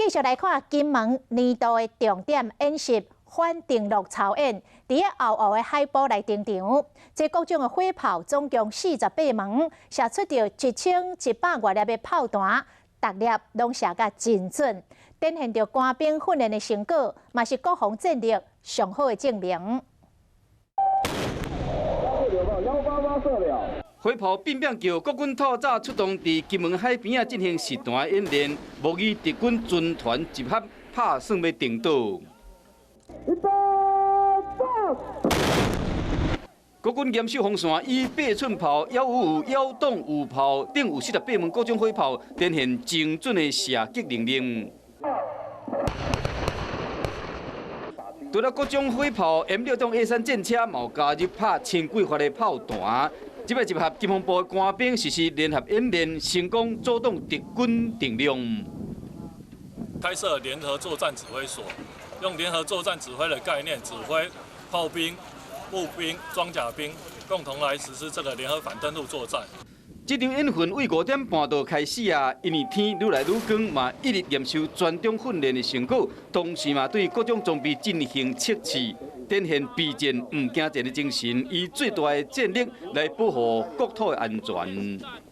继续来看金门年度的重点演习反登陆操演，伫个后后的海堡内登场，这各种的火炮总共48门，射出着1100多粒的炮弹，逐粒拢射甲真准，展现着官兵训练的成果，嘛是国防战力上好的证明。 火炮变变叫国军透早出动，伫金门海边啊进行实弹演练，模拟敌军军团集合，拍算要登岛。国军严守防线，以8寸炮、155、1洞5炮，顶有48门各种火炮，展现精准的射击能力。 除了各种火炮 M6 种 A3 战车，嘛有加入拍千几发的炮弹。这摆集合金防部的官兵实施联合演练，成功阻挡敌军登陆。开设联合作战指挥所，用联合作战指挥的概念，指挥炮兵、步兵、装甲兵共同来实施这个联合反登陆作战。 这场演训为5点半就开始啊，因为天愈来愈光，嘛一直验收全中训练的成果，同时嘛对各种装备进行测试，展现备战唔惊战的精神，以最大的战力来保护国土的安全。